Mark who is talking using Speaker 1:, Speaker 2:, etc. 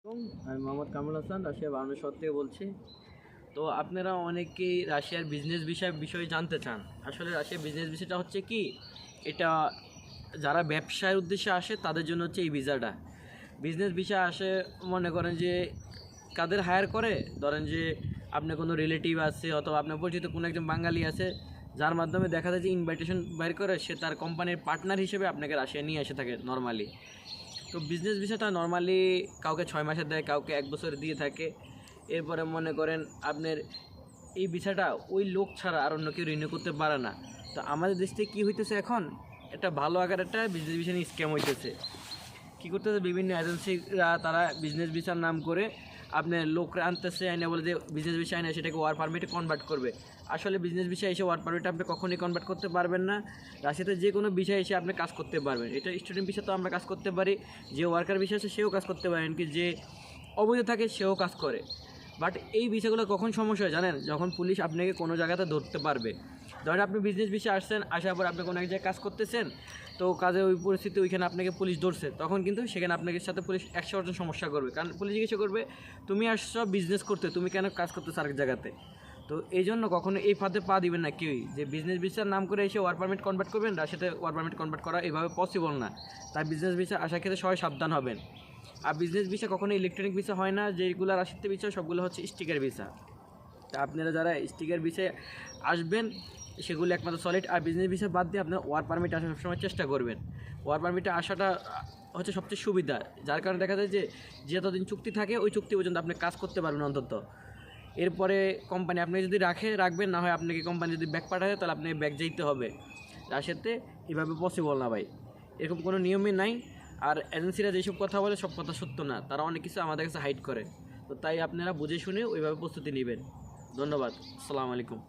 Speaker 1: আমি Mohammad Kamrul Hasan Russia Burmese শহর থেকে বলছি। তো আপনারা অনেকেই রাশিয়ার বিজনেস বিষয়ে জানতে চান। আসলে রাশিয়ার বিজনেস ভিসাটা হচ্ছে কি, এটা যারা ব্যবসায়ের উদ্দেশ্যে আসে তাদের জন্য হচ্ছে এই ভিসাটা। বিজনেস ভিসা আসে মনে করেন যে কাদের হায়ার করে, ধরেন যে আপনার কোনো রিলেটিভ আছে অথবা আপনার পরিচিত কোনো একজন বাঙালি আছে, যার মাধ্যমে দেখা যায় যে ইনভাইটেশন বের করে সে তার কোম্পানির পার্টনার হিসেবে আপনাকে রাশিয়া নিয়ে এসে থাকে নর্মালি। তো বিজনেস ভিসাটা নর্মালি কাউকে 6 মাসের দেয়, কাউকে 1 বছরে দিয়ে থাকে। এরপরে মনে করেন আপনার এই ভিসাটা ওই লোক ছাড়া আর অন্য কেউ রিনিউ করতে পারে না। তো আমাদের দেশ থেকে কী হইতেছে এখন, একটা ভালো আকার একটা বিজনেস ভিসা নিয়ে স্ক্যাম হইতেছে। কী করতেছে, বিভিন্ন এজেন্সিরা তারা বিজনেস ভিসার নাম করে আপনার লোকরা আনতেছে, আইনে বলে যে বিজনেস ভিসা আইনে সেটাকে ওয়ার পারমিটে কনভার্ট করবে। আসলে বিজনেস ভিসা এসে ওয়ার পারমিটে আপনি কখনোই কনভার্ট করতে পারবেন না। রাশিয়াতে যে কোনো ভিসা এসে আপনি কাজ করতে পারবেন। এটা স্টুডেন্ট ভিসা তো আমরা কাজ করতে পারি, যে ওয়ার্কার ভিসা আছে সেও কাজ করতে পারেন, কি যে অবৈধ থাকে সেও কাজ করে। বাট এই ভিসাগুলো কখন সমস্যা হয় জানেন, যখন পুলিশ আপনাকে কোনো জায়গাতে ধরতে পারবে। ধরেন আপনি বিজনেস ভিসা আসছেন, আসার পর আপনি কোনো এক জায়গায় কাজ করতেছেন, তো কাজে ওই পরিস্থিতি ওইখানে আপনাকে পুলিশ ধরছে, তখন কিন্তু সেখানে আপনাকে সাথে পুলিশ 100% সমস্যা করবে। কারণ পুলিশ জিজ্ঞাসা করবে তুমি আসছো বিজনেস করতে, তুমি কেন কাজ করতেছো আরেক জায়গাতে। তো এই জন্য কখনো এই ফাঁদে পা দিবেন না কেউই, যে বিজনেস ভিসার নাম করে এসে ওয়ার পারমিট কনভার্ট করবেন। রাশিয়াতে ওয়ার পারমিট কনভার্ট করা এইভাবে পসিবল না। তাই বিজনেস ভিসা আসার ক্ষেত্রে সবাই সাবধান হবেন। আর বিজনেস ভিসা কখনো ইলেকট্রনিক ভিসা হয় না, যেগুলো রাশিয়াতে ভিসা সবগুলো হচ্ছে স্টিকার ভিসা। তা আপনারা যারা স্টিকার ভিসায় আসবেন সেগুলো একমাত্র সলিড। আর বিজনেস ভিসা বাদ দিয়ে আপনার ওয়ার পারমিট আসার সবসময় চেষ্টা করবেন। ওয়ার পারমিটে আসাটা হচ্ছে সবচেয়ে সুবিধা, যার কারণে দেখা যায় যে যতদিন চুক্তি থাকে ওই চুক্তি পর্যন্ত আপনি কাজ করতে পারবেন অন্তত। এরপরে কোম্পানি আপনি যদি রাখবেন, না হয় আপনাকে কোম্পানি যদি ব্যাক পাঠায় তাহলে আপনি ব্যাক যেতে হবে। রাশিয়াতে এভাবে পসিবল না ভাই, এরকম কোনো নিয়মই নাই। আর এজেন্সিরা যেসব কথা বলে সব কথা সত্য না, তারা অনেক কিছু আমাদের কাছে হাইড করে। তো তাই আপনারা বুঝে শুনে ওইভাবে প্রস্তুতি নেবেন। ধন্যবাদ, আসসালামু আলাইকুম।